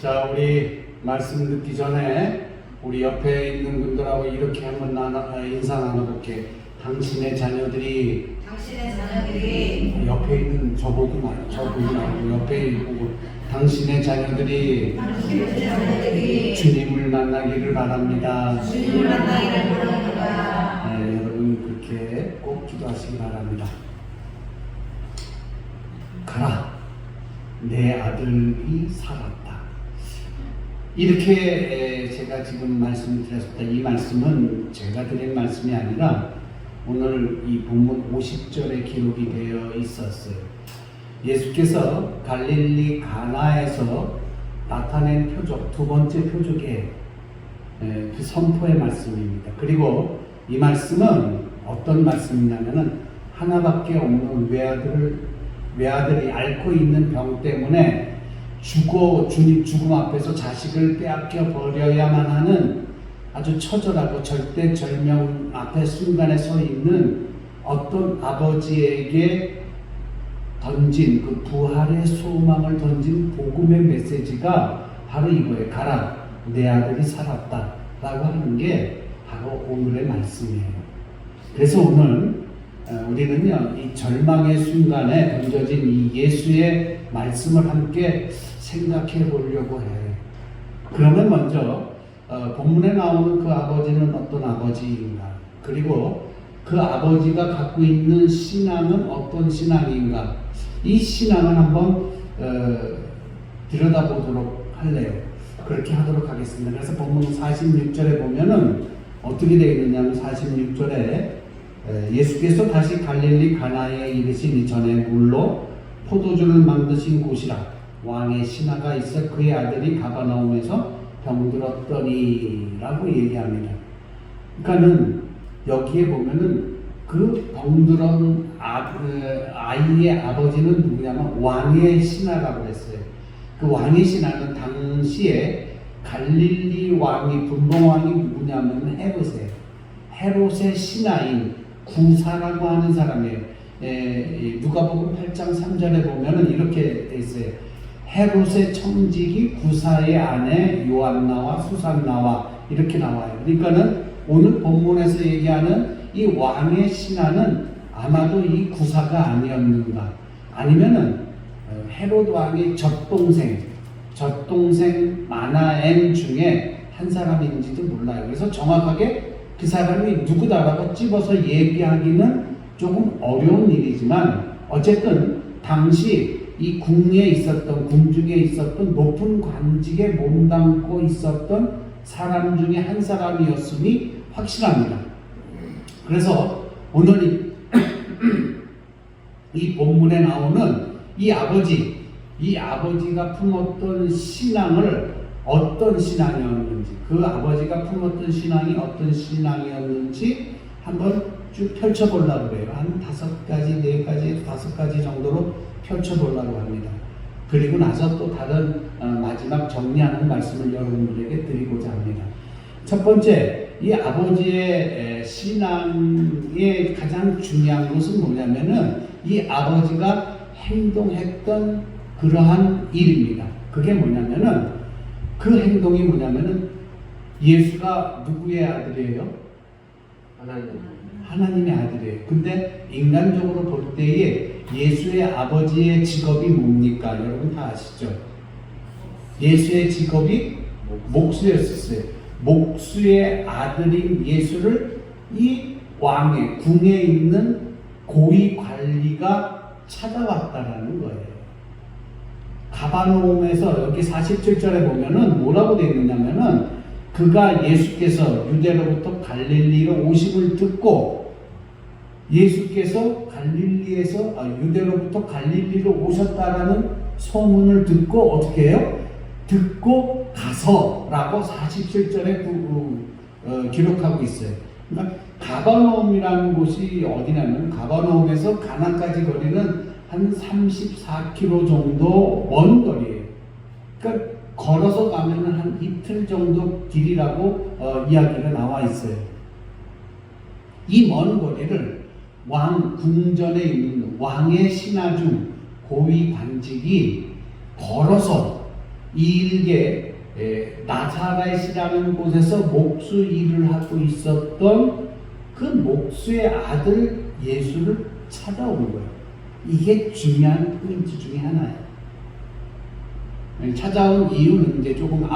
자, 우리 말씀 듣기 전에 우리 옆에 있는 분들하고 이렇게 한번 인사 나눠볼게. 당신의 자녀들이 옆에 있는 저보고 말고 옆에 보고 당신의 자녀들이 주님을 만나기를 바랍니다. 네, 여러분 그렇게 꼭 기도하시기 바랍니다. 가라, 내 아들이 살았다. 이렇게 제가 지금 말씀을 드렸습니다. 이 말씀은 제가 드린 말씀이 아니라 오늘 이 본문 50절에 기록이 되어 있었어요. 예수께서 갈릴리 가나에서 나타낸 표적, 두 번째 표적의 그 선포의 말씀입니다. 그리고 이 말씀은 어떤 말씀이냐면은 하나밖에 없는 외아들이 앓고 있는 병 때문에 주님 죽음 앞에서 자식을 빼앗겨 버려야만 하는 아주 처절하고 절대절명 앞에 순간에 서 있는 어떤 아버지에게 던진 그 부활의 소망을 던진 복음의 메시지가 바로 이거예요. 가라, 내 아들이 살았다 라고 하는 게 바로 오늘의 말씀이에요. 그래서 오늘 우리는요, 이 절망의 순간에 던져진 이 예수의 말씀을 함께 생각해 보려고 해요. 그러면 먼저 본문에 나오는 그 아버지는 어떤 아버지인가? 그리고 그 아버지가 갖고 있는 신앙은 어떤 신앙인가? 이 신앙을 한번 들여다보도록 할래요. 그렇게 하도록 하겠습니다. 그래서 본문 46절에 보면은 어떻게 되어 있느냐면 46절에 예수께서 다시 갈릴리 가나에 이르시니 전에 물로 포도주를 만드신 곳이라 왕의 신하가 있어 그의 아들이 가버나움에서 병들었더니 라고 얘기합니다. 그러니까는 여기에 보면은 그 병들은 아이의 아버지는 누구냐면 왕의 신하라고 했어요. 그 왕의 신하는 당시에 갈릴리 왕이 분봉왕이 누구냐면 헤롯의 신하인 구사라고 하는 사람이에요. 누가복음 8장 3절에 보면은 이렇게 돼 있어요. 헤롯의 청직이 구사의 아내 요한나와 수산나와 이렇게 나와요. 그러니까는 오늘 본문에서 얘기하는 이 왕의 신하는 아마도 이 구사가 아니었는가, 아니면은 헤롯 왕의 젖동생 마나엠 중에 한 사람인지도 몰라요. 그래서 정확하게 그 사람이 누구다라고 찝어서 얘기하기는 조금 어려운 일이지만 어쨌든 당시 이 궁중에 있었던 높은 관직에 몸담고 있었던 사람 중에 한 사람이었음이 확실합니다. 그래서 오늘 이 본문에 나오는 이 아버지가 품었던 신앙을 어떤 신앙이었는지, 그 아버지가 품었던 신앙이 어떤 신앙이었는지 한번 쭉 펼쳐보려고 해요. 한 5가지, 4가지, 5가지 정도로 펼쳐보려고 합니다. 그리고 나서 또 다른 마지막 정리하는 말씀을 여러분들에게 드리고자 합니다. 첫 번째, 이 아버지의 신앙의 가장 중요한 것은 뭐냐면은 이 아버지가 행동했던 그러한 일입니다. 그게 뭐냐면은 그 행동이 뭐냐면은 예수가 누구의 아들이에요? 하나님의 아들이에요. 근데 인간적으로 볼 때에 예수의 아버지의 직업이 뭡니까? 여러분 다 아시죠? 예수의 직업이 목수였었어요. 목수의 아들인 예수를 이 왕의 궁에 있는 고위 관리가 찾아왔다라는 거예요. 가버나움에서 여기 47절에 보면은 뭐라고 되어 있느냐면은 그가 예수께서 유대로부터 갈릴리로 오심을 듣고 예수께서 유대로부터 갈릴리로 오셨다라는 소문을 듣고 어떻게 해요? 듣고 가서라고 47절에 기록하고 있어요. 그러니까 가버나움이라는 곳이 어디냐면 가버나움에서 가나까지 거리는 한 34km 정도 먼 거리예요. 그러니까 걸어서 가면 한 이틀 정도 길이라고 이야기가 나와 있어요. 이 먼 거리를 왕 궁전에 있는 왕의 신하 중 고위 관직이 걸어서 일개 나사렛이라는 곳에서 목수 일을 하고 있었던 그 목수의 아들 예수를 찾아온 거예요. 이게 중요한 포인트 중에 하나예요. 찾아온 이유는 이제 조금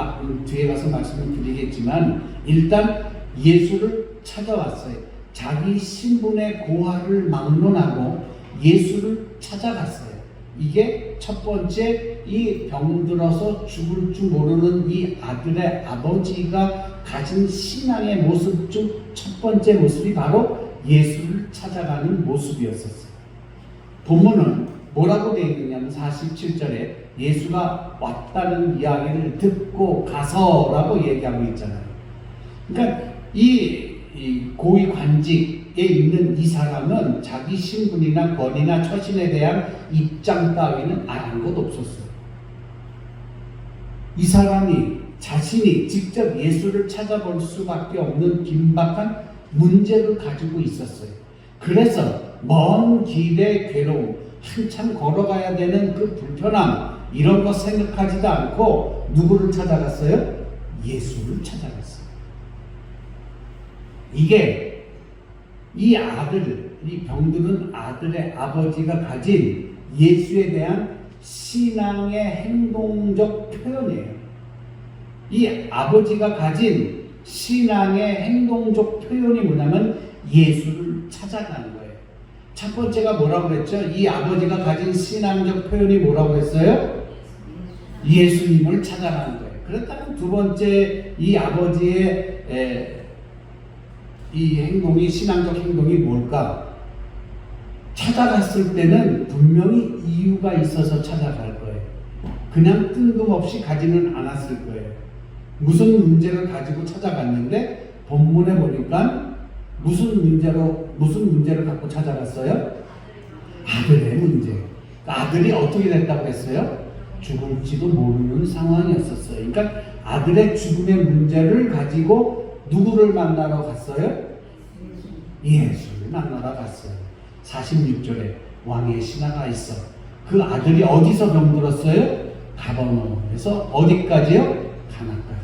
뒤에 가서 말씀을 드리겠지만, 일단 예수를 찾아왔어요. 자기 신분의 고하를 막론하고 예수를 찾아갔어요. 이게 첫 번째, 이 병들어서 죽을 줄 모르는 이 아들의 아버지가 가진 신앙의 모습 중 첫 번째 모습이 바로 예수를 찾아가는 모습이었었어요. 본문은 뭐라고 되어 있느냐면 47절에 예수가 왔다는 이야기를 듣고 가서라고 얘기하고 있잖아요. 그러니까 이 고위 관직에 있는 이 사람은 자기 신분이나 권위나 처신에 대한 입장 따위는 아무것도 없었어요. 이 사람이 자신이 직접 예수를 찾아볼 수밖에 없는 긴박한 문제를 가지고 있었어요. 그래서 먼 길의 괴로움, 한참 걸어가야 되는 그 불편함, 이런 거 생각하지도 않고 누구를 찾아갔어요? 예수를 찾아갔어요. 이게 이 아들, 이 병들은 아들의 아버지가 가진 예수에 대한 신앙의 행동적 표현이에요. 이 아버지가 가진 신앙의 행동적 표현이 뭐냐면 예수를 찾아가는 거예요. 첫 번째가 뭐라고 그랬죠? 이 아버지가 가진 신앙적 표현이 뭐라고 했어요? 예수님을 찾아가는 거예요. 그렇다면 두 번째, 이 아버지의 이 행동이, 신앙적 행동이 뭘까? 찾아갔을 때는 분명히 이유가 있어서 찾아갈 거예요. 그냥 뜬금없이 가지는 않았을 거예요. 무슨 문제를 가지고 찾아갔는데 본문에 보니까 무슨 문제를 갖고 찾아갔어요? 아들의 문제. 아들이 어떻게 됐다고 했어요? 죽을지도 모르는 상황이었었어요. 그러니까 아들의 죽음의 문제를 가지고 누구를 만나러 갔어요? 예수를 만나러 갔어요. 46절에 왕의 신하가 있어. 그 아들이 어디서 병들었어요? 가버나움에서 어디까지요? 가나까지.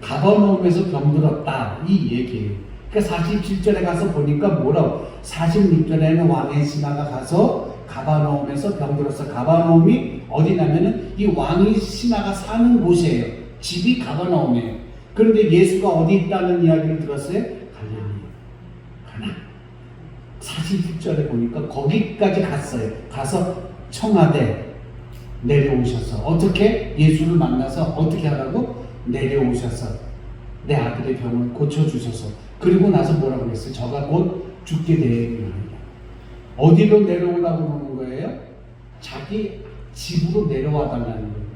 가버나움에서 병들었다, 이 얘기예요. 그러니까 47절에 가서 보니까 뭐라고? 46절에는 왕의 신하가 가서 가버나움에서 병들었어. 가버나움이 어디냐면은 이 왕의 신하가 사는 곳이에요. 집이 가버나움이에요. 그런데 예수가 어디 있다는 이야기를 들었어요? 갈릴리 가나. 46절에 보니까 거기까지 갔어요. 가서 청하되 내려오셔서 어떻게? 예수를 만나서 어떻게 하라고? 내려오셔서 내 아들의 병을 고쳐주셔서, 그리고 나서 뭐라고 했어요? 저가 곧 죽게 되리라. 어디로 내려오라고 그러는 거예요? 자기 집으로 내려와 달라는 거예요.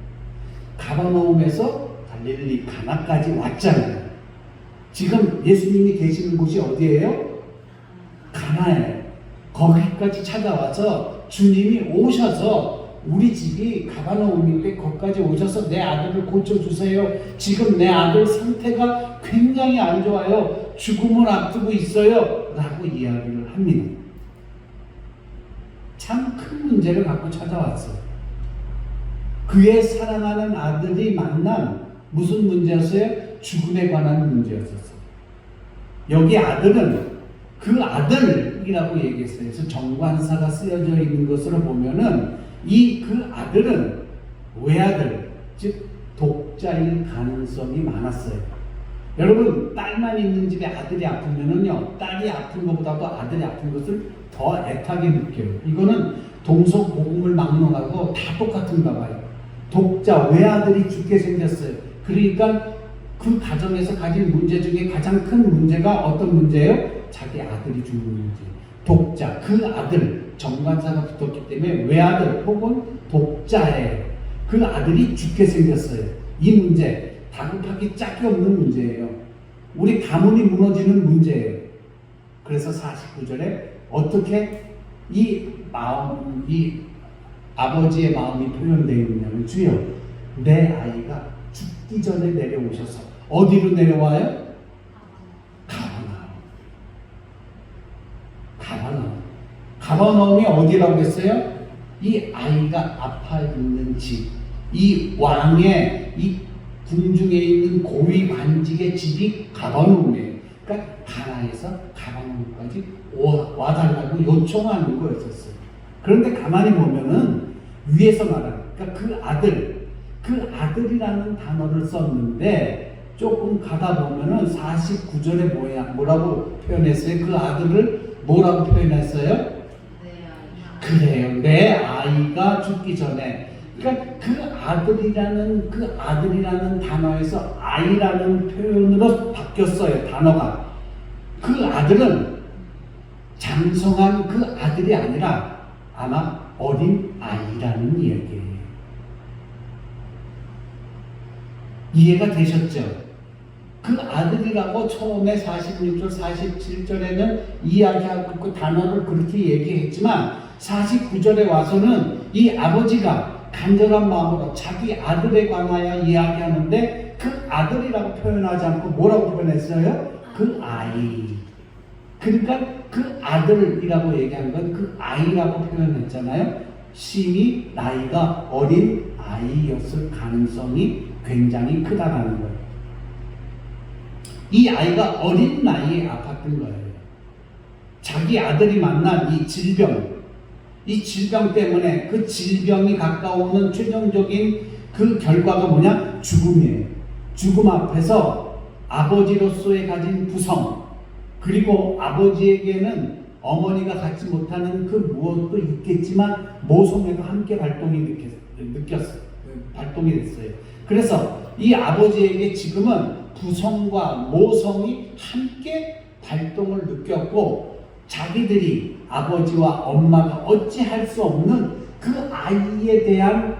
가버나움에서 갈릴리 가나까지 왔잖아요. 지금 예수님이 계시는 곳이 어디예요? 가나예요. 거기까지 찾아와서 주님이 오셔서 우리 집이 가버나움인데 거기까지 오셔서 내 아들을 고쳐주세요. 지금 내 아들 상태가 굉장히 안 좋아요. 죽음을 앞두고 있어요. 라고 이야기를 합니다. 참 큰 문제를 갖고 찾아왔어요. 그의 사랑하는 아들이 만난 무슨 문제였어요? 죽음에 관한 문제였었어요. 여기 아들은 그 아들이라고 얘기했어요. 그래서 정관사가 쓰여져 있는 것으로 보면은 그 아들은 외아들, 즉 독자일 가능성이 많았어요. 여러분, 딸만 있는 집에 아들이 아프면은요, 딸이 아픈 것보다도 아들이 아픈 것을 더 애타게 느껴요. 이거는 동서고금을 막론하고 다 똑같은가 봐요. 독자, 외아들이 죽게 생겼어요. 그러니까 그 가정에서 가진 문제 중에 가장 큰 문제가 어떤 문제예요? 자기 아들이 죽는 문제. 독자, 그 아들, 정관사가 붙었기 때문에 외아들 혹은 독자예요. 그 아들이 죽게 생겼어요. 이 문제, 다급하기 짝이 없는 문제예요. 우리 가문이 무너지는 문제예요. 그래서 49절에 어떻게 이 아버지의 마음이 표현되어 있냐면, 주여, 내 아이가 죽기 전에 내려오셔서 어디로 내려와요? 가버나움이 어디라고 했어요? 이 아이가 아파 있는 집, 이 왕의 이 궁중에 있는 고위 관직의 집이 가버나움이에요. 그러니까 가나에서 가버나움까지 와달라고 요청하는 거였었어요. 그런데 가만히 보면은 위에서 말하는, 그러니까 그 아들이라는 단어를 썼는데 조금 가다 보면은 49절에 뭐라고 표현했어요? 그 아들을 뭐라고 표현했어요? 그래요. 내 아이가 죽기 전에. 그러니까 그 아들이라는 단어에서 아이라는 표현으로 바뀌었어요. 단어가. 그 아들은 장성한 그 아들이 아니라 아마 어린 아이라는 이야기예요. 이해가 되셨죠? 그 아들이라고 처음에 46절, 47절에는 이야기하고 그 단어를 그렇게 얘기했지만 49절에 와서는 이 아버지가 간절한 마음으로 자기 아들에 관하여 이야기하는데 그 아들이라고 표현하지 않고 뭐라고 표현했어요? 그 아이. 그러니까 그 아들이라고 얘기한 건 그 아이라고 표현했잖아요. 심히 나이가 어린 아이였을 가능성이 굉장히 크다라는 거예요. 이 아이가 어린 나이에 아팠던 거예요. 자기 아들이 만난 이 질병 때문에 그 질병이 가까우는 최종적인 그 결과가 뭐냐? 죽음이에요. 죽음 앞에서 아버지로서의 가진 부성, 그리고 아버지에게는 어머니가 갖지 못하는 그 무엇도 있겠지만 모성애도 함께 발동이 됐어요. 그래서 이 아버지에게 지금은 부성과 모성이 함께 발동을 느꼈고 자기들이 아버지와 엄마가 어찌할 수 없는 그 아이에 대한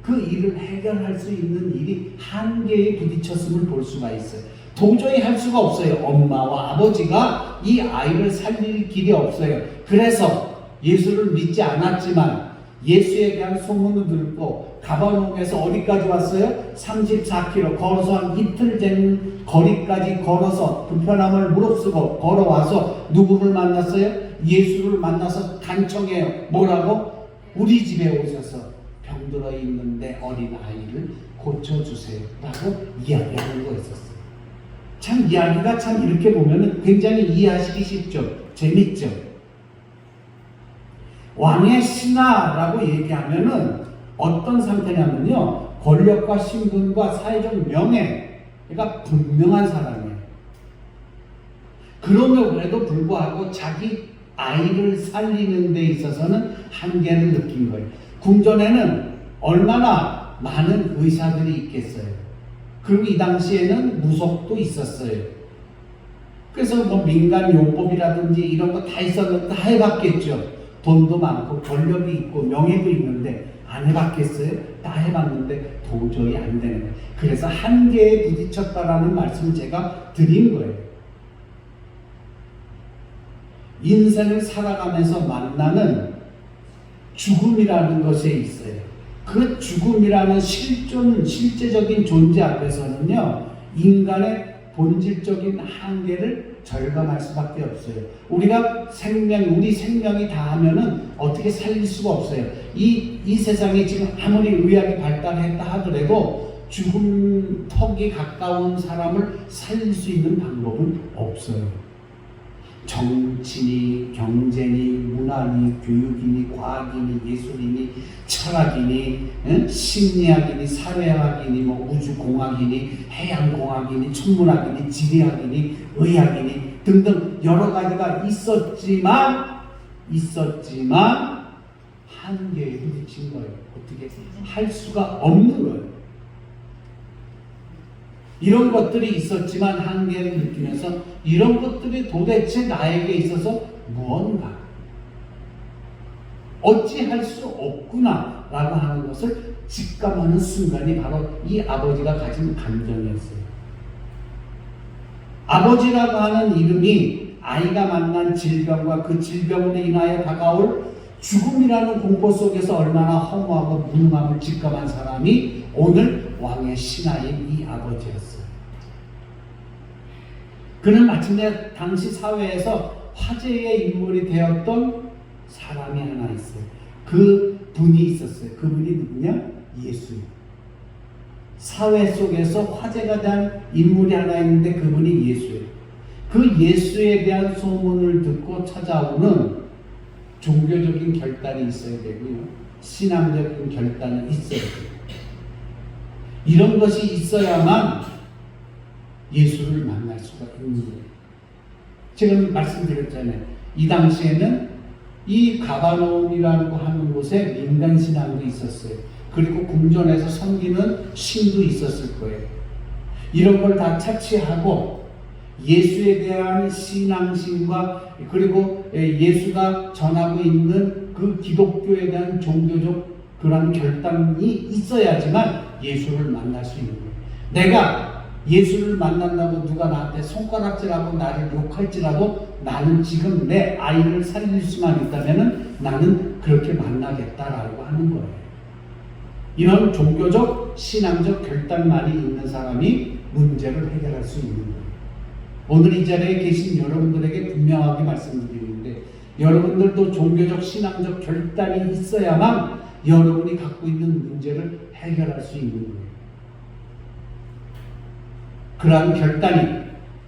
그 일을 해결할 수 있는 일이 한계에 부딪혔음을 볼 수가 있어요. 도저히 할 수가 없어요. 엄마와 아버지가 이 아이를 살릴 길이 없어요. 그래서 예수를 믿지 않았지만 예수에 대한 소문을 듣고 가버나움에서 어디까지 왔어요? 34km 걸어서 한 이틀 된 거리까지 걸어서 불편함을 무릅쓰고 걸어와서 누구를 만났어요? 예수를 만나서 간청해요. 뭐라고? 우리 집에 오셔서 병들어 있는데 어린 아이를 고쳐주세요 라고 이야기하는 거였었어요. 참 이야기가 참 이렇게 보면 굉장히 이해하시기 쉽죠. 재밌죠. 왕의 신하라고 얘기하면은 어떤 상태냐면요, 권력과 신분과 사회적 명예가 분명한 사람이에요. 그럼에도 불구하고 자기 아이를 살리는 데 있어서는 한계를 느낀 거예요. 궁전에는 얼마나 많은 의사들이 있겠어요. 그리고 이 당시에는 무속도 있었어요. 그래서 뭐 민간요법이라든지 이런 거 다 있었는데 다 해봤겠죠. 돈도 많고 권력이 있고 명예도 있는데 안 해봤겠어요? 다 해봤는데 도저히 안 되는 거예요. 그래서 한계에 부딪혔다라는 말씀을 제가 드린 거예요. 인생을 살아가면서 만나는 죽음이라는 것에 있어요. 그 죽음이라는 실제적인 존재 앞에서는요, 인간의 본질적인 한계를 절감할 수밖에 없어요. 우리 생명이 다하면은 어떻게 살릴 수가 없어요. 이 세상에 지금 아무리 의학이 발달했다 하더라도 죽음 턱이 가까운 사람을 살릴 수 있는 방법은 없어요. 정치니 경제니 문화니 교육이니 과학이니 예술이니 철학이니 심리학이니 사회학이니 뭐 우주공학이니 해양공학이니 천문학이니 지리학이니 의학이니 등등 여러 가지가 있었지만 한계에 부딪힌 거예요. 어떻게 할 수가 없는 거예요. 이런 것들이 있었지만 한계를 느끼면서 이런 것들이 도대체 나에게 있어서 무언가 어찌할 수 없구나 라고 하는 것을 직감하는 순간이 바로 이 아버지가 가진 감정이었어요. 아버지라고 하는 이름이 아이가 만난 질병과 그 질병으로 인하여 다가올 죽음이라는 공포 속에서 얼마나 허무하고 무능함을 직감한 사람이 오늘 왕의 신하인 이 아버지였어요. 그는 마침내 당시 사회에서 화제의 인물이 되었던 사람이 하나 있어요. 그 분이 있었어요. 그분이 누구냐? 예수예요. 사회 속에서 화제가 된 인물이 하나 있는데 그분이 예수예요. 그 예수에 대한 소문을 듣고 찾아오는 종교적인 결단이 있어야 되고요. 신앙적인 결단은 있어야 돼요. 이런 것이 있어야만 예수를 만날 수가 있는 거예요. 지금 말씀드렸잖아요. 이 당시에는 이 가바나움이라고 하는 곳에 민간신앙도 있었어요. 그리고 궁전에서 섬기는 신도 있었을 거예요. 이런 걸 다 차치하고 예수에 대한 신앙심과 그리고 예수가 전하고 있는 그 기독교에 대한 종교적 그런 결단이 있어야지만 예수를 만날 수 있는 거예요. 내가 예수를 만난다고 누가 나한테 손가락질하고 나를 욕할지라도 나는 지금 내 아이를 살릴 수만 있다면 나는 그렇게 만나겠다라고 하는 거예요. 이런 종교적, 신앙적 결단만이 있는 사람이 문제를 해결할 수 있는 거예요. 오늘 이 자리에 계신 여러분들에게 분명하게 말씀드리는데 여러분들도 종교적, 신앙적 결단이 있어야만 여러분이 갖고 있는 문제를 해결할 수 있는 거예요. 그러한 결단이,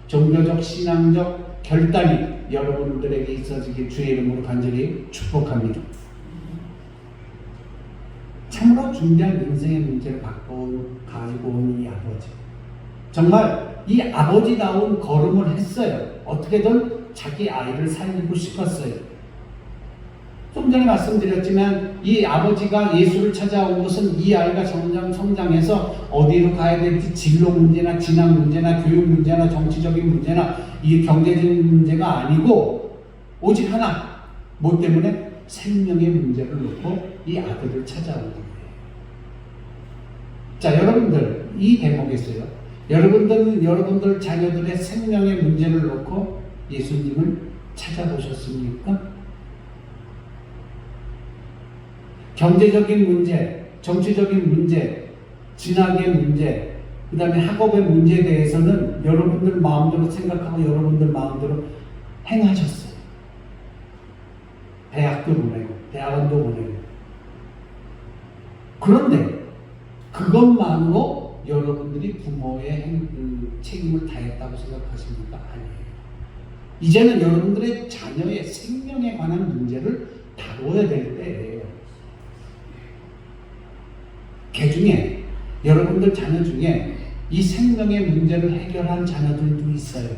종교적, 신앙적 결단이 여러분들에게 있어지길 주의 이름으로 간절히 축복합니다. 참으로 중대한 인생의 문제를 가지고 온 이 아버지. 정말 이 아버지다운 걸음을 했어요. 어떻게든 자기 아이를 살리고 싶었어요. 좀 전에 말씀드렸지만 이 아버지가 예수를 찾아온 것은 이 아이가 점점 성장해서 어디로 가야 될지 진로 문제나 진학 문제나 교육 문제나 정치적인 문제나 이 경제적인 문제가 아니고 오직 하나, 뭐 때문에? 생명의 문제를 놓고 이 아들을 찾아온 거예요. 자, 여러분들 이 대목에서요. 여러분들 자녀들의 생명의 문제를 놓고 예수님을 찾아보셨습니까? 경제적인 문제, 정치적인 문제, 진학의 문제, 그 다음에 학업의 문제에 대해서는 여러분들 마음대로 생각하고 여러분들 마음대로 행하셨어요. 대학도 보내고, 대학원도 보내고. 그런데 그것만으로 여러분들이 부모의 책임을 다했다고 생각하십니까? 아니에요. 이제는 여러분들의 자녀의 생명에 관한 문제를 다뤄야 될 때예요. 개 중에 여러분들 자녀 중에 이 생명의 문제를 해결한 자녀들도 있어요.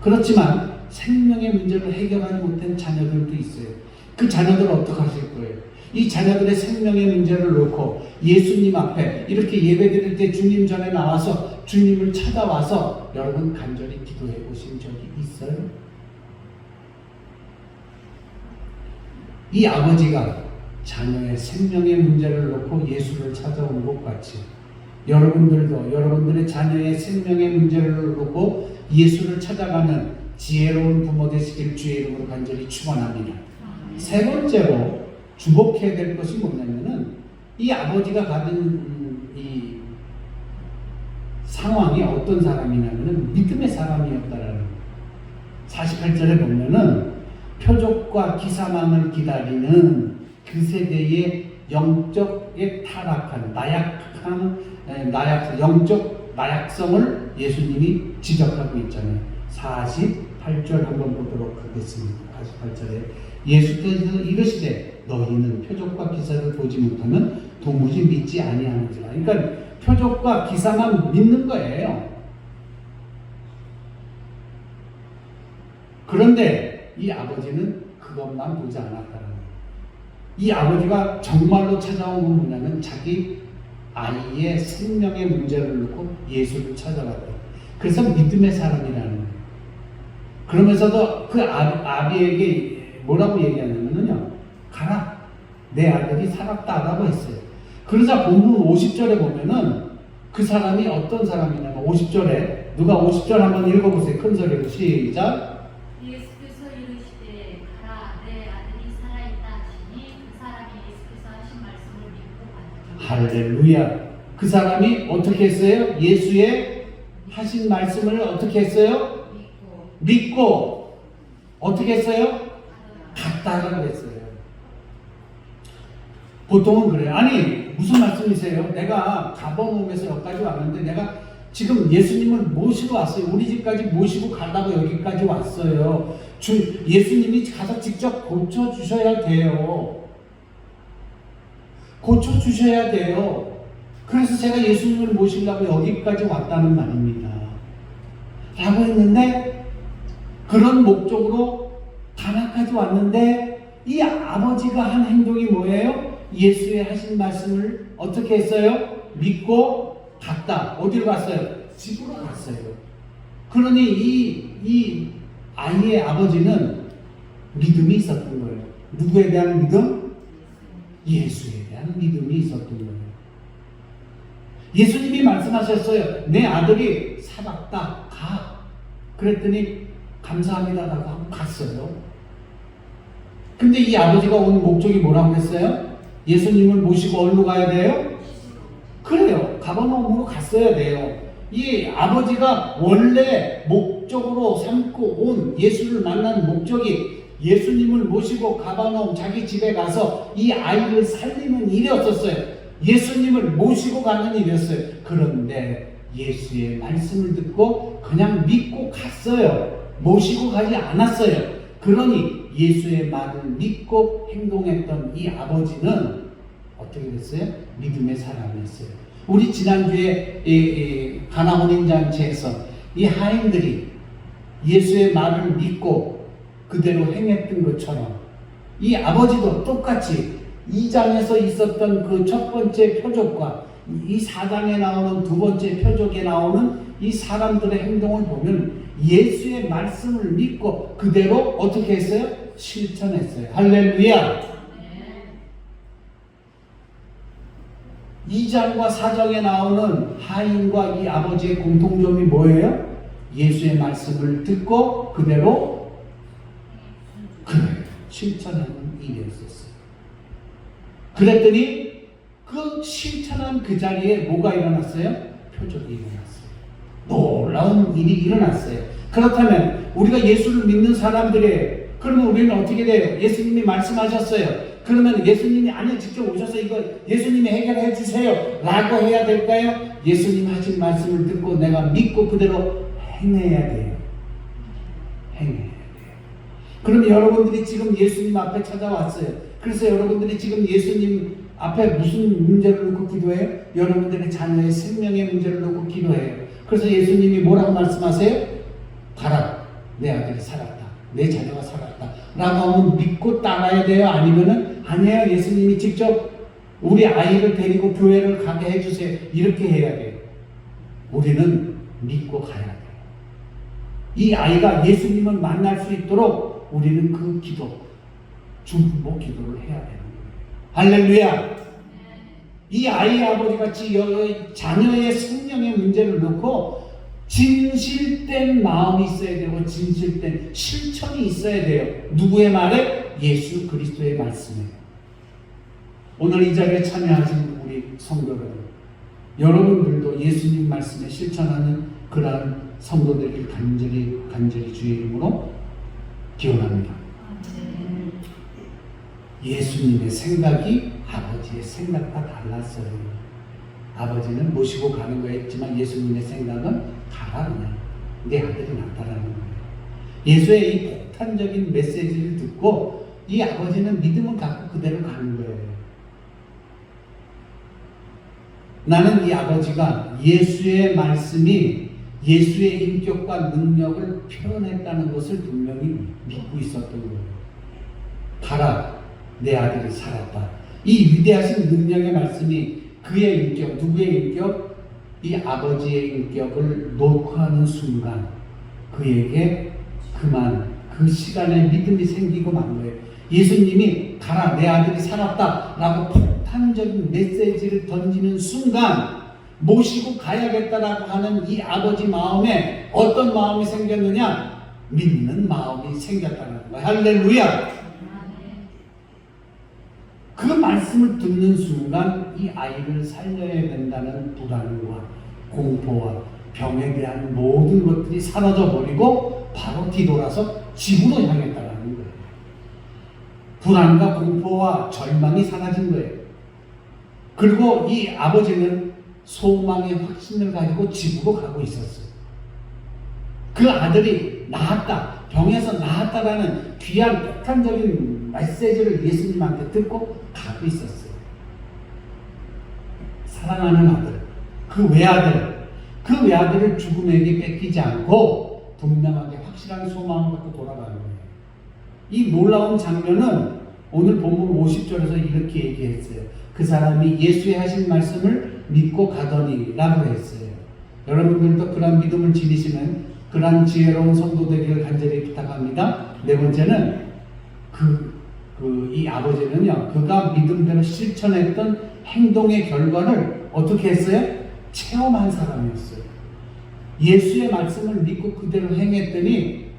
그렇지만 생명의 문제를 해결하지 못한 자녀들도 있어요. 그 자녀들은 어떻게 하실 거예요? 이 자녀들의 생명의 문제를 놓고 예수님 앞에 이렇게 예배드릴 때 주님 전에 나와서 주님을 찾아와서 여러분 간절히 기도해 보신 적이 있어요? 이 아버지가 자녀의 생명의 문제를 놓고 예수를 찾아온 것 같이 여러분들도 여러분들의 자녀의 생명의 문제를 놓고 예수를 찾아가는 지혜로운 부모 되시길 주의 이름으로 간절히 축원합니다. 세 번째로 주목해야 될 것이 뭐냐면은 이 아버지가 가진 이 상황이 어떤 사람이냐면은 믿음의 사람이었다라는 거예요. 48절에 보면은 표적과 기사만을 기다리는 그 세대의 영적에 타락한 영적 나약성을 예수님이 지적하고 있잖아요. 48절 한번 보도록 하겠습니다. 48절에 예수께서 이르시되 너희는 표적과 기사를 보지 못하면 도무지 믿지 아니하는지라. 그러니까 표적과 기사만 믿는 거예요. 그런데 이 아버지는 그것만 보지 않았다는 거예요. 이 아버지가 정말로 찾아온 건 뭐냐면 자기 아이의 생명의 문제를 놓고 예수를 찾아갔다. 그래서 믿음의 사람이라는 거예요. 그러면서도 그 아비에게 뭐라고 얘기하냐면요. 가라. 내 아들이 살았다라고 했어요. 그러자 본문 50절에 보면은 그 사람이 어떤 사람이냐면 50절에 누가 50절 한번 읽어보세요. 큰 소리로 시작. 예수께서 이르시되 가라 내 아들이 살아있다 하시니 그 사람이 예수께서 하신 말씀을 믿고 갔더라. 할렐루야. 그 사람이 어떻게 했어요? 예수의 하신 말씀을 어떻게 했어요? 믿고 어떻게 했어요? 갔다라고 했어요. 보통은 그래요. 아니 무슨 말씀이세요? 내가 가버나움에서 여기까지 왔는데 내가 지금 예수님을 모시고 왔어요. 우리 집까지 모시고 가려고 여기까지 왔어요. 예수님이 가서 직접 고쳐주셔야 돼요. 고쳐주셔야 돼요. 그래서 제가 예수님을 모시려고 여기까지 왔다는 말입니다. 라고 했는데 그런 목적으로 가나까지 왔는데 이 아버지가 한 행동이 뭐예요? 예수의 하신 말씀을 어떻게 했어요? 믿고 갔다. 어디로 갔어요? 집으로 갔어요. 그러니 이 아이의 아버지는 믿음이 있었던 거예요. 누구에 대한 믿음? 예수에 대한 믿음이 있었던 거예요. 예수님이 말씀하셨어요. 내 아들이 살았다. 가. 그랬더니 감사합니다라고 하고 갔어요. 근데 이 아버지가 온 목적이 뭐라고 했어요? 예수님을 모시고 어디로 가야 돼요? 그래요. 가버나움으로 갔어야 돼요. 이 아버지가 원래 목적으로 삼고 온 예수를 만난 목적이 예수님을 모시고 가버나움 자기 집에 가서 이 아이를 살리는 일이었었어요. 예수님을 모시고 가는 일이었어요. 그런데 예수의 말씀을 듣고 그냥 믿고 갔어요. 모시고 가지 않았어요. 그러니 예수의 말을 믿고 행동했던 이 아버지는 어떻게 됐어요? 믿음의 사람이었어요. 우리 지난주에 가나 혼인잔치에서 이 하인들이 예수의 말을 믿고 그대로 행했던 것처럼 이 아버지도 똑같이 2장에서 있었던 그 첫 번째 표적과 이 4장에 나오는 두 번째 표적에 나오는 이 사람들의 행동을 보면 예수의 말씀을 믿고 그대로 어떻게 했어요? 실천했어요. 할렐루야! 2장과 4장에 나오는 하인과 이 아버지의 공통점이 뭐예요? 예수의 말씀을 듣고 그대로 실천하는 일이었었어요. 그랬더니 그 실천한 그 자리에 뭐가 일어났어요? 표적이 일어났어요. 놀라운 일이 일어났어요. 그렇다면 우리가 예수를 믿는 사람들이에요. 그러면 우리는 어떻게 돼요? 예수님이 말씀하셨어요. 그러면 예수님이 아니 직접 오셔서 이거 예수님이 해결해 주세요 라고 해야 될까요? 예수님 하신 말씀을 듣고 내가 믿고 그대로 행해야 돼요. 행해야 돼요. 그럼 여러분들이 지금 예수님 앞에 찾아왔어요. 그래서 여러분들이 지금 예수님 앞에 무슨 문제를 놓고 기도해요? 여러분들의 자녀의 생명의 문제를 놓고 기도해요. 그래서 예수님이 뭐라고 말씀하세요? 가라. 내 아들이 살았다. 내 자녀가 살았다. 라고 하면 믿고 따라야 돼요? 아니면은 아니에요. 예수님이 직접 우리 아이를 데리고 교회를 가게 해주세요. 이렇게 해야 돼요. 우리는 믿고 가야 돼요. 이 아이가 예수님을 만날 수 있도록 우리는 그 기도, 중보 기도를 해야 되는 거예요. 할렐루야! 이 아이의 아버지같이 자녀의 생명의 문제를 놓고 진실된 마음이 있어야 되고 진실된 실천이 있어야 돼요. 누구의 말에? 예수 그리스도의 말씀에. 오늘 이 자리에 참여하신 우리 성도 여러분, 여러분들도 예수님 말씀에 실천하는 그러한 성도들을 간절히 주의 이름으로 기원합니다. 예수님의 생각이 아버지의 생각과 달랐어요. 아버지는 모시고 가는 거였지만 예수님의 생각은 가라 그냥 내 아들이 낫다라는 거예요. 예수의 이 폭탄적인 메시지를 듣고 이 아버지는 믿음을 갖고 그대로 가는 거예요. 나는 이 아버지가 예수의 말씀이 예수의 인격과 능력을 표현했다는 것을 분명히 믿고 있었던 거예요. 가라, 내 아들이 살았다. 이 위대하신 능력의 말씀이 그의 인격, 누구의 인격? 이 아버지의 인격을 녹화하는 순간 그에게 그만 그 시간에 믿음이 생기고 만 거예요. 예수님이 가라, 내 아들이 살았다 라고 폭탄적인 메시지를 던지는 순간 모시고 가야겠다라고 하는 이 아버지 마음에 어떤 마음이 생겼느냐? 믿는 마음이 생겼다는 거예요. 할렐루야! 그 말씀을 듣는 순간 이 아이를 살려야 된다는 불안과 공포와 병에 대한 모든 것들이 사라져 버리고 바로 뒤돌아서 집으로 향했다는 거예요. 불안과 공포와 절망이 사라진 거예요. 그리고 이 아버지는 소망의 확신을 가지고 집으로 가고 있었어요. 그 아들이 나았다, 병에서 나았다라는 귀한 폭탄적인 메시지를 예수님한테 듣고 가고 있었어요. 사랑하는 아들, 그 외아들을 죽음에게 뺏기지 않고 분명하게 확실한 소망을 갖고 돌아가는 거예요. 이 놀라운 장면은 오늘 본문 50절에서 이렇게 얘기했어요. 그 사람이 예수의 하신 말씀을 믿고 가더니 라고 했어요. 여러분들도 그런 믿음을 지니시는 그런 지혜로운 성도 되기를 간절히 부탁합니다. 네 번째는 이 아버지는요, 그가 믿음대로 실천했던 행동의 결과를 어떻게 했어요? 체험한 사람이었어요. 예수의 말씀을 믿고 그대로 행했더니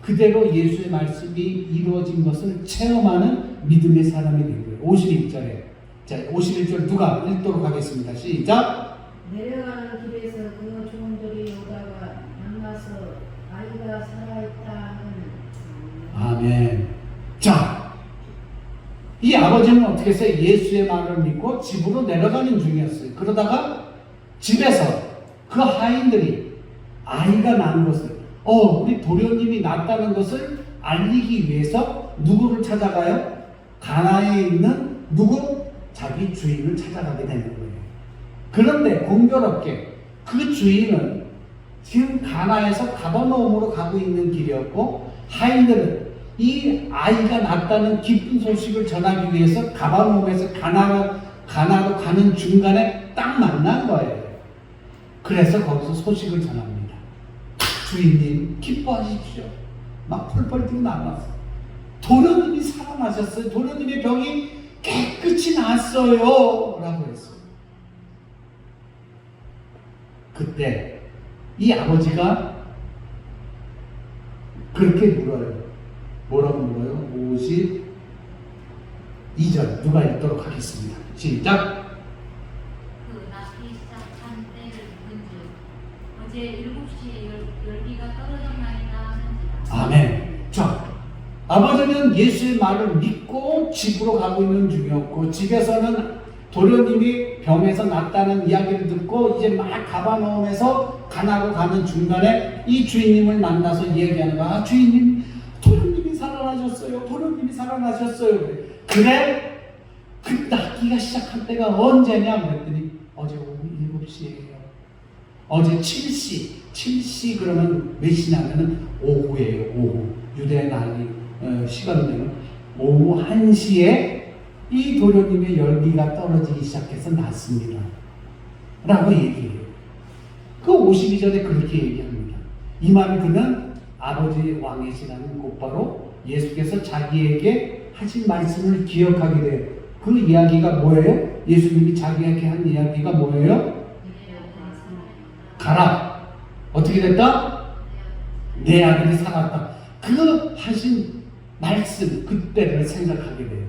그대로 예수의 말씀이 이루어진 것을 체험하는 믿음의 사람이 된 거예요. 51절에. 자, 51절 누가 읽도록 하겠습니다. 시작. 내려가는 길에서 그 종들이 오다가 만나서 아이가 살아있다 하는. 아멘. 자, 이 아버지는 어떻게 했어요? 예수의 말을 믿고 집으로 내려가는 중이었어요. 그러다가 집에서 그 하인들이 아이가 낳은 것을, 우리 도련님이 낳았다는 것을 알리기 위해서 누구를 찾아가요? 가나에 있는 누구? 자기 주인을 찾아가게 되는 거예요. 그런데 공교롭게 그 주인은 지금 가나에서 가버나움으로 가고 있는 길이었고, 하인들은 이 아이가 낳았다는 기쁜 소식을 전하기 위해서 가버나움에서 가나로 가는 중간에 딱 만난 거예요. 그래서 거기서 소식을 전합니다. 주인님 기뻐하십시오. 막 펄펄 뛰고 나왔어요. 도련님이 살아나셨어요. 도련님의 병이 깨끗이 났어요 라고 했어요. 그때 이 아버지가 그렇게 물어요. 뭐라고 물어요? 52절 누가 읽도록 하겠습니다. 시작. 그 낳기 시작한 때를 본즉 어제 7시에 열기가 떨어졌나이다 하는지라. 아멘. 자, 아버지는 예수의 말을 믿고 집으로 가고 있는 중이었고, 집에서는 도련님이 병에서 낫다는 이야기를 듣고 이제 막 가버나움에서 가나로 가는 중간에 이 주인님을 만나서 얘기하는 거야. 주인님, 도련님이 살아나셨어요. 도련님이 살아나셨어요. 그래? 그 낫기가 시작한 때가 언제냐 그랬더니 어제 오후 7시예요. 어제 7시 그러면 몇 시냐면은 오후예요. 오후. 유대 날이 시간대는 오후 1시에 이 도련님의 열기가 떨어지기 시작해서 났습니다 라고 얘기해요. 그 52절에 그렇게 얘기합니다. 이 말을 듣는 아버지 왕이시라는 곧바로 예수께서 자기에게 하신 말씀을 기억하게 돼요. 그 이야기가 뭐예요? 예수님이 자기에게 한 이야기가 뭐예요? 가라. 어떻게 됐다? 내 아들이 살았다. 그 하신 말씀, 그때를 생각하게 돼요.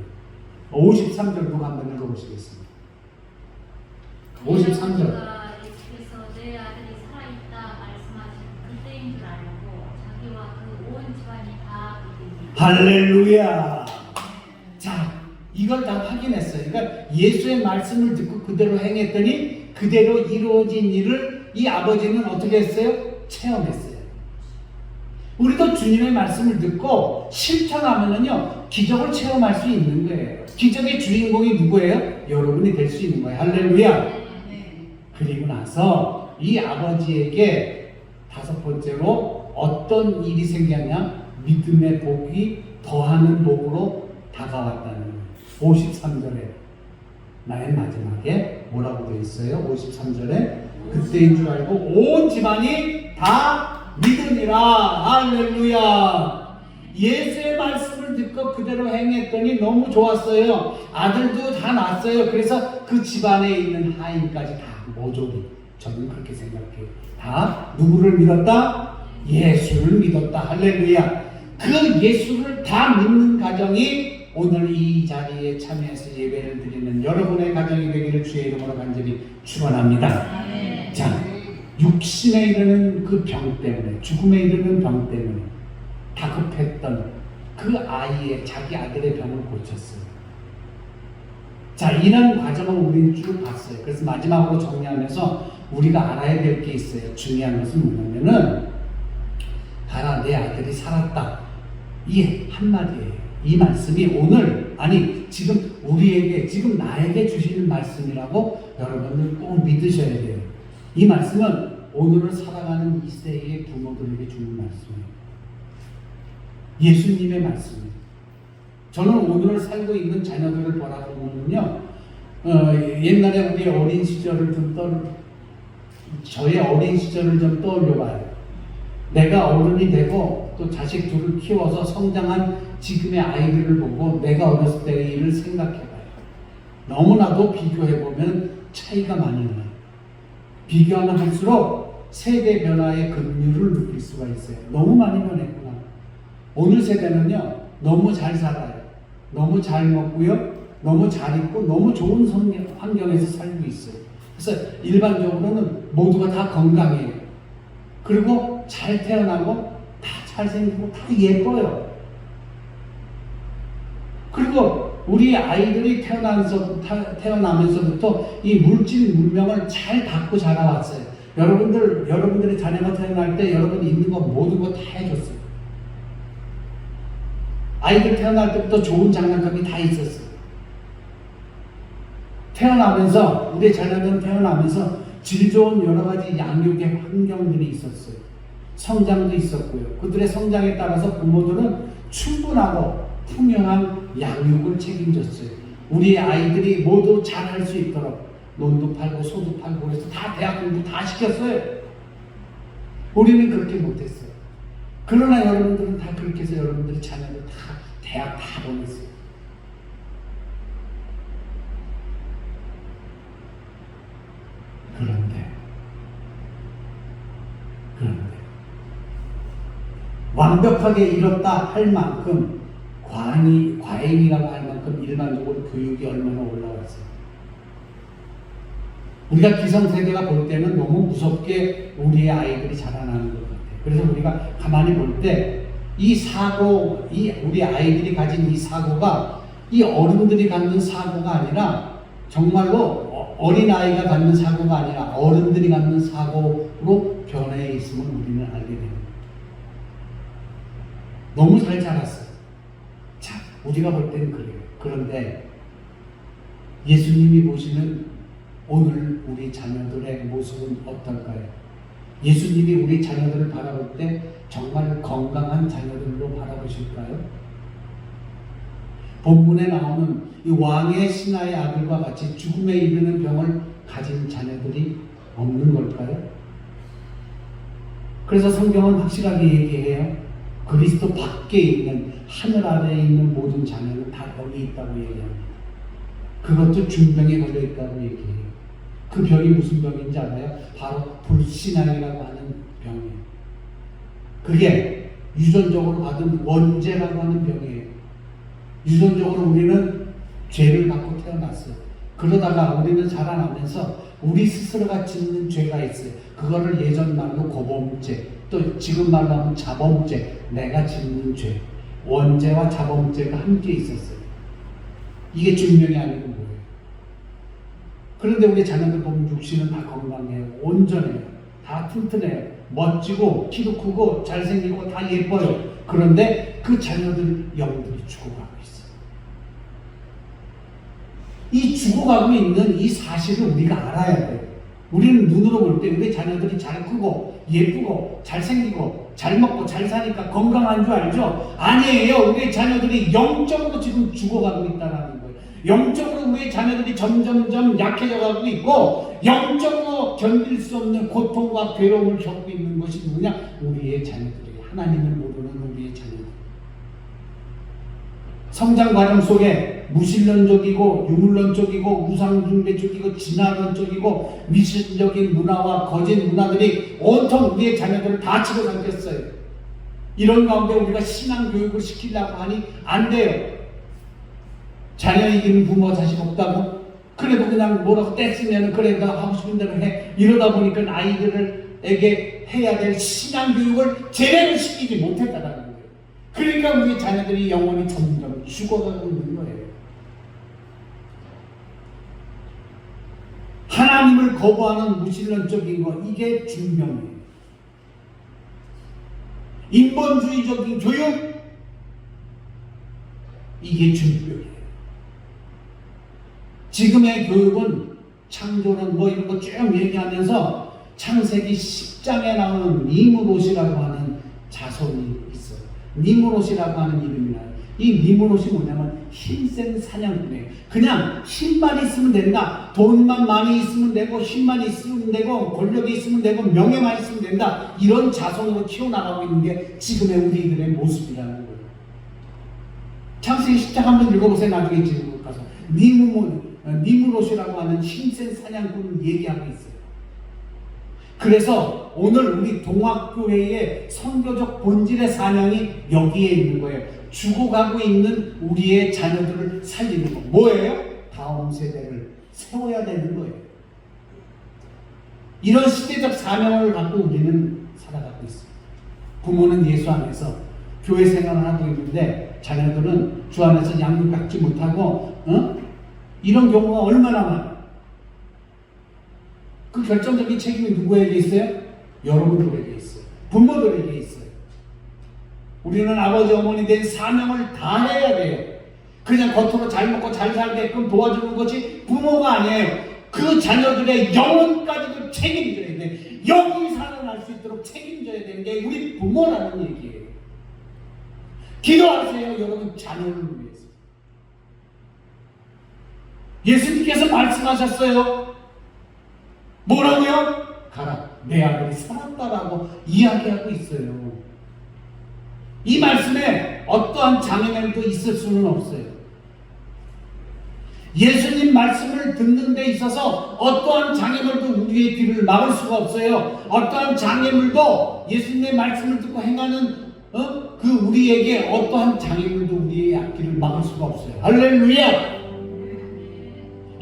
53절 누가 한번 읽어보시겠습니다. 53절. 예수께서 내 아들이 살아있다 말씀하신 그때인 줄 알고 자기와 그 온 집안이 다 믿으니. 할렐루야. 자, 이걸 다 확인했어요. 그러니까 예수의 말씀을 듣고 그대로 행했더니 그대로 이루어진 일을 이 아버지는 어떻게 했어요? 체험했어요. 우리도 주님의 말씀을 듣고 실천하면은요, 기적을 체험할 수 있는 거예요. 기적의 주인공이 누구예요? 여러분이 될 수 있는 거예요. 할렐루야. 그리고 나서 이 아버지에게 다섯 번째로 어떤 일이 생겼냐? 믿음의 복이 더하는 복으로 다가왔다는 거예요. 53절에 나의 마지막에 뭐라고 되어 있어요? 53절에 그때인 줄 알고 온 집안이 다 믿으니라. 할렐루야. 예수의 말씀을 듣고 그대로 행했더니 너무 좋았어요. 아들도 다 낳았어요. 그래서 그 집안에 있는 하인까지 다 모조리, 저는 그렇게 생각해요. 다 누구를 믿었다? 예수를 믿었다. 할렐루야. 그 예수를 다 믿는 가정이 오늘 이 자리에 참여해서 예배를 드리는 여러분의 가정이 되기를 주의 이름으로 간절히 축원합니다. 자, 육신에 이르는 그 병 때문에, 죽음에 이르는 병 때문에 다급했던 그 아이의, 자기 아들의 병을 고쳤어요. 자, 이런 과정을 우리는 쭉 봤어요. 그래서 마지막으로 정리하면서 우리가 알아야 될 게 있어요. 중요한 것은 뭐냐면은 가라 내 아들이 살았다. 이 한마디예요. 이 말씀이 오늘 아니 지금 우리에게 지금 나에게 주시는 말씀이라고 여러분들 꼭 믿으셔야 돼요. 이 말씀은 오늘을 살아가는 이 세대의 부모들에게 주는 말씀이에요. 예수님의 말씀이에요. 저는 오늘을 살고 있는 자녀들을 바라보면요, 옛날에 우리 어린 시절을 저의 어린 시절을 좀 떠올려봐요. 내가 어른이 되고 또 자식 둘을 키워서 성장한 지금의 아이들을 보고 내가 어렸을 때의 일을 생각해봐요. 너무나도 비교해보면 차이가 많이 나요. 비교하면 할수록 세대 변화의 긍휼을 느낄 수가 있어요. 너무 많이 변했구나. 오늘 세대는요, 너무 잘 살아요. 너무 잘 먹고요, 너무 잘 입고 너무 좋은 환경에서 살고 있어요. 그래서 일반적으로는 모두가 다 건강해요. 그리고 잘 태어나고 다 잘생기고 다 예뻐요. 그리고 우리 아이들이 태어나면서부터 이 물질 문명을 잘 닦고 자라왔어요. 여러분들의 자녀가 태어날 때 여러분이 있는 거 모든 거 다 해줬어요. 아이들 태어날 때부터 좋은 장난감이 다 있었어요. 태어나면서 우리 자녀들은 태어나면서 질 좋은 여러 가지 양육의 환경들이 있었어요. 성장도 있었고요. 그들의 성장에 따라서 부모들은 충분하고 풍요한 양육을 책임졌어요. 우리 아이들이 모두 잘할 수 있도록 논도 팔고 소도 팔고 그래서 다 대학 공부 다 시켰어요. 우리는 그렇게 못했어요. 그러나 여러분들은 다 그렇게 해서 여러분들의 자녀를 다 대학 다 보냈어요. 그런데 완벽하게 이뤘다 할 만큼 과잉이라고 할 만큼 일반적으로 교육이 얼마나 올라왔어요. 우리가 기성세대가 볼 때는 너무 무섭게 우리의 아이들이 자라나는 것 같아요. 그래서 우리가 가만히 볼 때 이 사고, 우리 아이들이 가진 이 사고가 이 어른들이 갖는 사고가 아니라 정말로 어린아이가 갖는 사고가 아니라 어른들이 갖는 사고로 변해 있음을 우리는 알게 됩니다. 너무 잘 자랐어요. 자, 우리가 볼 때는 그래요. 그런데 예수님이 보시는 오늘 우리 자녀들의 모습은 어떨까요? 예수님이 우리 자녀들을 바라볼 때 정말 건강한 자녀들로 바라보실까요? 본문에 나오는 이 왕의 신하의 아들과 같이 죽음에 이르는 병을 가진 자녀들이 없는 걸까요? 그래서 성경은 확실하게 얘기해요. 그리스도 밖에 있는 하늘 아래에 있는 모든 자녀는 다 여기 있다고 얘기합니다. 그것도 중병에 걸려 있다고 얘기해요. 그 병이 무슨 병인지 알아요? 바로 불신앙이라고 하는 병이에요. 그게 유전적으로 받은 원죄라고 하는 병이에요. 유전적으로 우리는 죄를 받고 태어났어요. 그러다가 우리는 자라나면서 우리 스스로가 짓는 죄가 있어요. 그거를 예전 말로 고범죄, 또 지금 말로 하면 자범죄, 내가 짓는 죄, 원죄와 자범죄가 함께 있었어요. 이게 중병이 아니고 뭐예요? 그런데 우리 자녀들 보면 육신은 다 건강해요. 온전해요. 다 튼튼해요. 멋지고 키도 크고 잘생기고 다 예뻐요. 그런데 그 자녀들 영들이 죽어가고 있어요. 이 죽어가고 있는 이 사실을 우리가 알아야 돼요. 우리는 눈으로 볼 때 우리 자녀들이 잘 크고 예쁘고 잘생기고 잘 먹고 잘 사니까 건강한 줄 알죠? 아니에요. 우리 자녀들이 영적으로 지금 죽어가고 있다는 거예요. 영적으로 우리 자녀들이 점점점 약해져가고 있고 영적으로 견딜 수 없는 고통과 괴로움을 겪고 있는 것이 누구냐? 우리의 자녀들이에요. 하나님을 모르는 우리의 자녀들. 성장 과정 속에 무신론적이고 유물론적이고 우상숭배적이고 진화론적이고 미신적인 문화와 거짓 문화들이 온통 우리의 자녀들을 다 집어삼켰어요. 이런 가운데 우리가 신앙 교육을 시키려고 하니 안 돼요. 자녀 이기는 부모 자식 없다고? 그래도 그냥 뭐라고 떼쓰면 그래 나 하고 싶은 대로 해. 이러다 보니까 아이들에게 해야 될 신앙 교육을 제대로 시키지 못했다는 거예요. 그러니까 우리 자녀들이 영혼이 점점 죽어가고 있는 거예요. 하나님을 거부하는 무신론적인 거, 이게 중병이에요. 인본주의적인 교육, 이게 중병이에요. 지금의 교육은 창조론 뭐 이런 거 쭉 얘기하면서 창세기 10장에 나오는 니무롯이라고 하는 자손이 있어요. 니무롯이라고 하는 이름이 나요. 이 니무롯이 뭐냐면 힘센 사냥꾼이에요. 그냥 힘만 있으면 된다. 돈만 많이 있으면 되고, 힘만 있으면 되고, 권력이 있으면 되고, 명예만 있으면 된다. 이런 자손으로 키워나가고 있는 게 지금의 우리들의 모습이라는 거예요. 창세기 10장 한번 읽어보세요. 나중에 지금 가서 니무롯이라고 하는 힘센 사냥꾼을 얘기하고 있어요. 그래서 오늘 우리 동학교회의 선교적 본질의 사명이 여기에 있는 거예요. 죽어가고 있는 우리의 자녀들을 살리는 거. 뭐예요? 다음 세대를 세워야 되는 거예요. 이런 시대적 사명을 갖고 우리는 살아가고 있어요. 부모는 예수 안에서 교회 생활을 하고 있는데 자녀들은 주 안에서 양육 받지 못하고 이런 경우가 얼마나 많아요. 그 결정적인 책임이 누구에게 있어요? 여러분들에게 있어요. 부모들에게 있어요. 우리는 아버지 어머니 된 사명을 다 해야 돼요. 그냥 겉으로 잘 먹고 잘 살게끔 도와주는 것이 부모가 아니에요. 그 자녀들의 영혼까지도 책임져야 돼. 영이 살아날 수 있도록 책임져야 되는 게 우리 부모라는 얘기예요. 기도하세요, 여러분 자녀를 위해서. 예수님께서 말씀하셨어요. 뭐라고요? 가라, 내 아들이 살았다라고 이야기하고 있어요. 이 말씀에 어떠한 장애물도 있을 수는 없어요. 예수님 말씀을 듣는 데 있어서 어떠한 장애물도 우리의 귀를 막을 수가 없어요. 어떠한 장애물도 예수님의 말씀을 듣고 행하는 그 우리에게 어떠한 장애물도 우리의 앞길을 막을 수가 없어요. 할렐루야!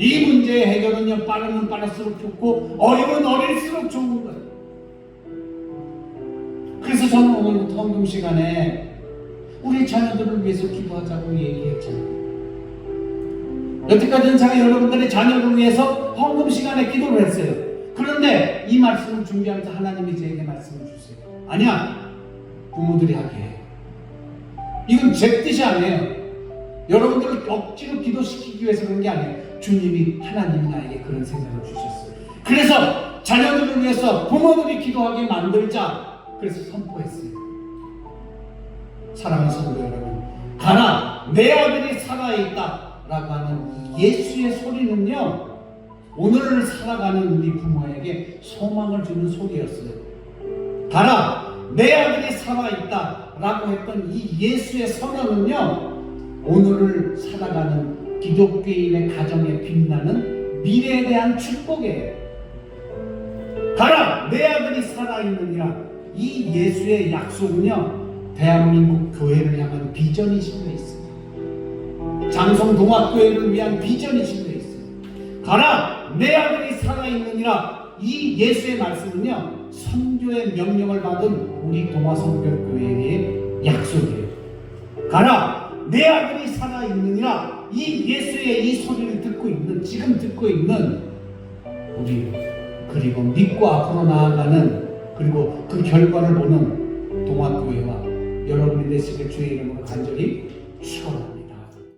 이 문제의 해결은요, 빠르면 빠를수록 좋고 어리면 어릴수록 좋은 거예요. 그래서 저는 오늘부터 헌금 시간에 우리 자녀들을 위해서 기도하자고 얘기했잖아요. 여태까지는 제가 여러분들의 자녀를 위해서 헌금 시간에 기도를 했어요. 그런데 이 말씀을 준비하면서 하나님이 저에게 말씀을 주세요. 아니야, 부모들이 하게 해. 이건 제 뜻이 아니에요. 여러분들을 억지로 기도시키기 위해서 그런 게 아니에요. 주님이, 하나님이 나에게 그런 생각을 주셨어요. 그래서 자녀들을 위해서 부모들이 기도하게 만들자. 그래서 선포했어요. 사랑하는 성도 여러분, 가라, 내 아들이 살아있다 라고 하는 예수의 소리는요, 오늘을 살아가는 우리 부모에게 소망을 주는 소리였어요. 가라, 내 아들이 살아있다 라고 했던 이 예수의 선언은요, 오늘을 살아가는 기독교인의 가정에 빛나는 미래에 대한 축복이에요. 가라, 내 아들이 살아있느니라. 이 예수의 약속은요, 대한민국 교회를 향한 비전이 실려 있습니다. 장성동학교회를 위한 비전이 실려 있어요. 가라, 내 아들이 살아있느니라. 이 예수의 말씀은요, 선교의 명령을 받은 우리 동화성결교회의 약속이에요. 가라, 내 아들이 살아있느니라. 이 예수의 이 소리를 듣고 있는, 지금 듣고 있는 우리, 그리고 믿고 앞으로 나아가는, 그리고 그 결과를 보는 동학교회와 여러분이 되시길 주의 이름으로 간절히 축원합니다.